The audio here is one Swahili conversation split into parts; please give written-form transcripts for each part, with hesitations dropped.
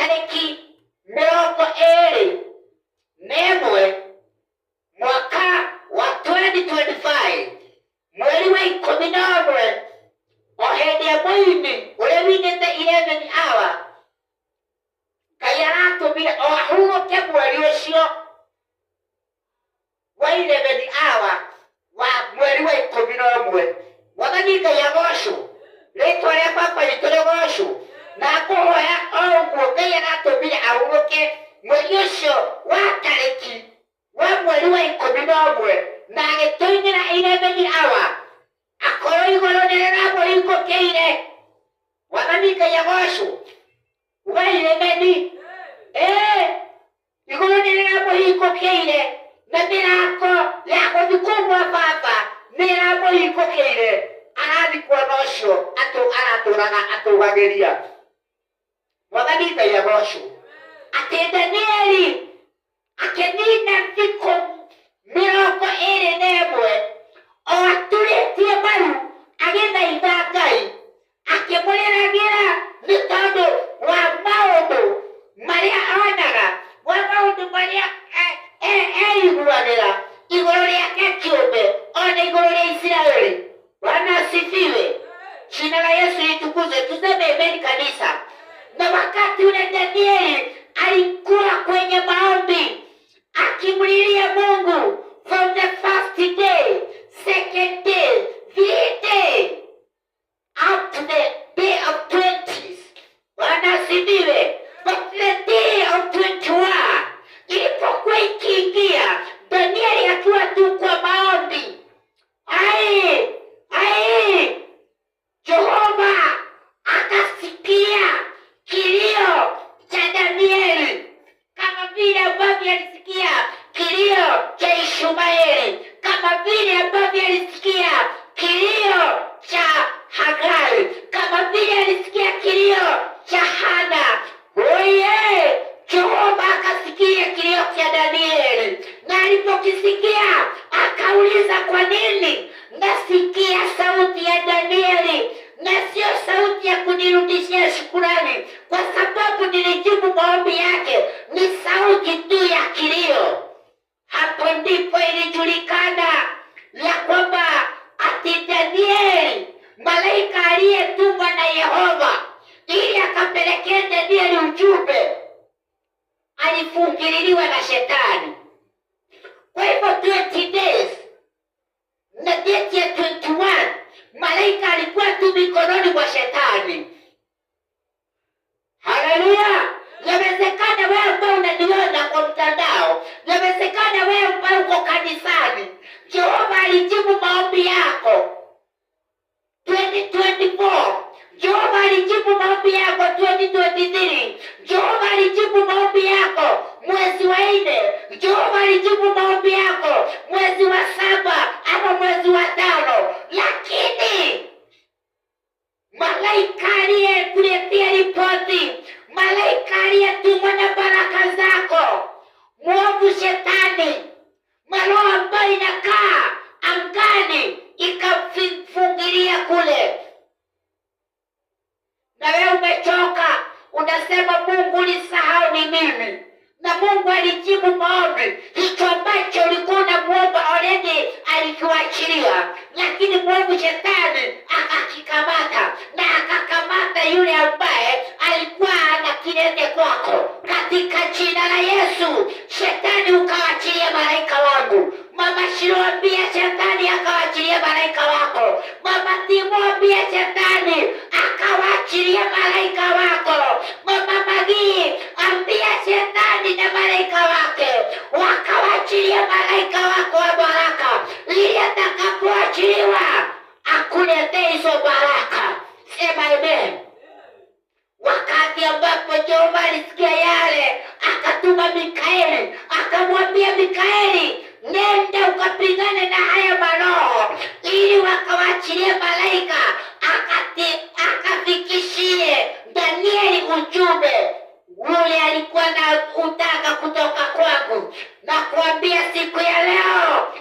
tariki 21 mwaka wa 2025 mweri wa 11 ohende mwini ule winete 11 hour kayaratumire ohuruke mweri ucio wa 11 hour wa mweri wa 11 wathani Ngai agocwo ritwa ria baba witũ rĩgocwo na ngũhoya oũguo Ngai aratumire ahuruke mweri ucio wa tariki wa mweri wa 11 na agĩtũinĩra 11 hour akorwo igũrũ nĩrĩramũhingũkĩire wathani Ngai agocwo wa 11 igũrũ nĩrĩramũhingũkĩire na mĩrango ya gũthiĩ kumwa baba nĩramũhingũkĩire arathi kuona ũcio aratũraga atũgagĩria wathani Ngai agocwo atĩ Danieli akĩnina thikũ 21 o aturĩtie maru agĩthaitha Ngai akĩmũrĩragĩra nĩ tondũ wa maũndũ marĩa onaga wa maũndũ marĩa eiguagĩra igũrũ rĩake kĩũmbe ona igũrũ rĩa Israeli. Bwana asifiwe. Jina la Yesu litukuzwe. Tuseme amen kanisa. Na wakati ule Danieli alikuwa kwenye maombi akimlilia Mungu from the first day, second day, third day up to the day of 20th. Bwana asifiwe. But the day of 21 ilipokuwa ikiingia, Danieli akiwa tu kwa maombi, Jehova akasikia kilio cha Danieli kama vile ambavyo alisikia kilio cha Ishmaeli, kama vile ambavyo alisikia kilio cha Hagari, kama vile alisikia kilio cha Hana. Oye, Jehova akasikia kilio cha Danieli, na alipokisikia akauliza, kwa nini nasikia sauti ya Danieli na sio sauti ya kunirudishia shukurani? Kwa sababu nilijibu maombi yake, ni sauti tu ya kilio. Hapo ndipo ilijulikana ya kwamba ati Danieli, malaika aliyetumwa na Yehova ili akapelekea Danieli ujumbe, alifungililiwa na shetani. Kwa hivyo 20 days na date ya 21 malaika alikuwa tu mikononi mwa shetani. Haleluya! Yawezekana wewe ambao unaniona kwa mtandao, yawezekana wewe ambao uko kanisani, Jehova alijibu maombi yako 2024. Jehova alijibu maombi yako 2023. Jehova alijibu maombi yako mwezi wa 4. Jehova alijibu maombi yako mwezi wa 7 ama mwezi wa 5. Lakini malaika aliyekuletea ripoti, malaika aliyetumwa na baraka zako, mwovu shetani, maroho ambayo inakaa angani, ikamfungilia kule. Na wewe umechoka, unasema Mungu ulisahau ni mimi. Na Mungu alijibu maombi. Hicho ambacho ulikuwa unamuomba already alikuachilia. Lakini mwovu shetani akakikamata, na akakamata yule ambaye alikuwa anakilete kwako. Katika jina la Yesu, shetani ukawachilia malaika wangu. Mama Shiro, ambia shetani akawachilia malaika wako. Mama Timo, ambia shetani akawachilia malaika wako. Mama Magi, ambia shetani na malaika wake wakawachilia malaika wako wa baraka, ili atakapoachiliwa akuletee hizo baraka. Sema amen. Wakati ambapo Jehova alisikia yale, akatuma Mikaeli, akamwambia Mikaeli, nenda ukapigane na haya maroho ili wakawachilie malaika, akafikishie Danieli ujumbe ule alikuwa na utaka kutoka kwangu, na kuambia siku ya leo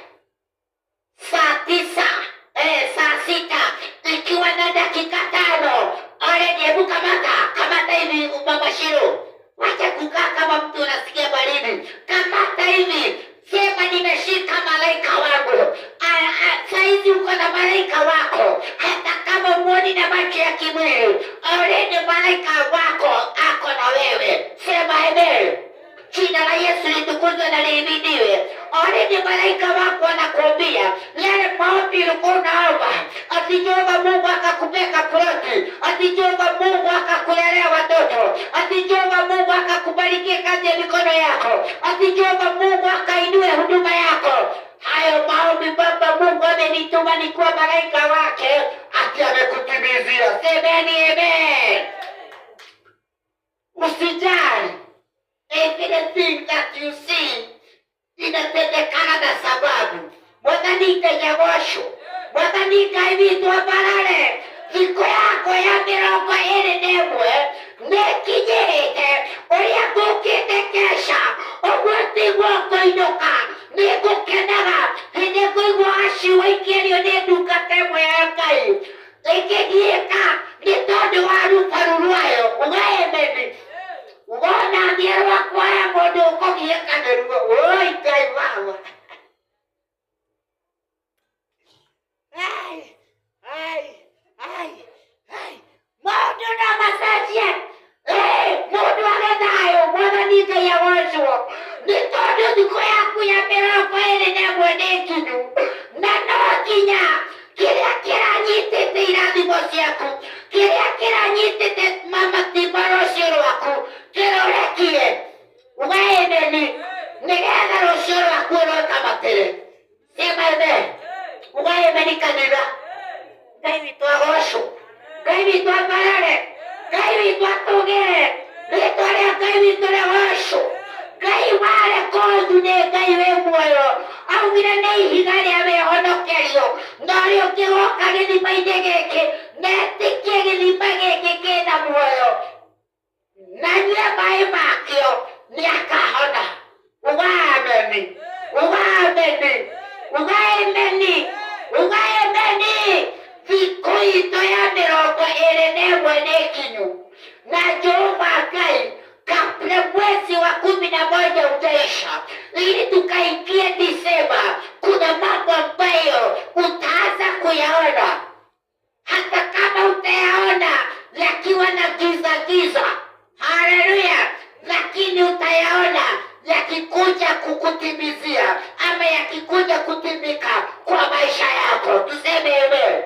saa 6 ikiwa na dakika 5. Already, hebu kamata hivi Mama Shiro. kukaa kama mtu unasikia baridi. Kamata hivi, sema nimeshika malaika wangu. Saizi uko na malaika wako, hata kama muoni na macho ya kimwili, already malaika wako ako na wewe. Sema amen. Jina la Yesu litukuzwe na lihimidiwe. Already malaika wako anakuambia yale maombi ulikuwa unaomba, ati Jehova Mungu akakupeka ploti, ati Jehova Mungu akakulelea watoto, ati Jehova Mungu akakubarikia kazi ya mikono yako, ati Jehova Mungu akainue huduma yako. Hayo maombi Baba Mungu amenituma nikuwa malaika wake, ati amekutimizia. Semeni amen. Usijali. Everything that you see inatendekana na sababu. Mwadhanika Nyagosho, mwadhanika hivitwa barare, viko yako ya mirongo iri nemwe nekinyirite uria ngukite kesha ugwati gwoko inuka nigukenaga hindi nguigua aciwa ikirio ni ndungata imwe ya Ngai ikigiika ni tondu wa rubaru rwayo. Ugaemeni wona ndirwa kwaya mundu ukugiika niruo. Oi Ngai wawa. Mundu na masaje mundu agethayo mwathani Ngai agocwo ni tondu thikũ yaku ya mĩrongo ĩrĩ na ĩmwe nĩ nginyu, na no nginya kĩrĩa kĩranyitĩte irathimo ciaku, kĩrĩa kĩranyitĩte matimba rũciũ rwaku kĩrũrekie. Ugaĩmeni nĩgetha rũciũ rwaku rwĩka matĩrĩ. Sema amen. Ugaĩmeni kanitha. Ngai witũ agocwo, Ngai witũ ambarare, Ngai witũ atũgĩre, rĩtwa rĩa Ngai witũ rĩgocwo. Ngai warekodu nĩ Ngai wĩ muoyo, augire nĩ ihiga rĩa wĩhonokerio, no rĩo ũngĩgoka gĩthima-inĩ gĩkĩ na etĩkie gĩthima gĩkĩ kĩna muoyo na nyue maĩ makĩo nĩakahona. Ugaameni, ugaameni, ugaameni, ugaameni. Thikũ itũ ya mĩrongo ĩrĩ na ĩmwe nĩ nginyu, na Jehova Ngai kabla mwezi wa 11 utaisha, ili tukaingie Disemba, kuna mambo ambayo utaanza kuyaona, hata kama utayaona yakiwa na giza. Haleluya! Lakini utayaona yakikuja kukutimizia ama yakikuja kutimika kwa maisha yako. Tuseme amen.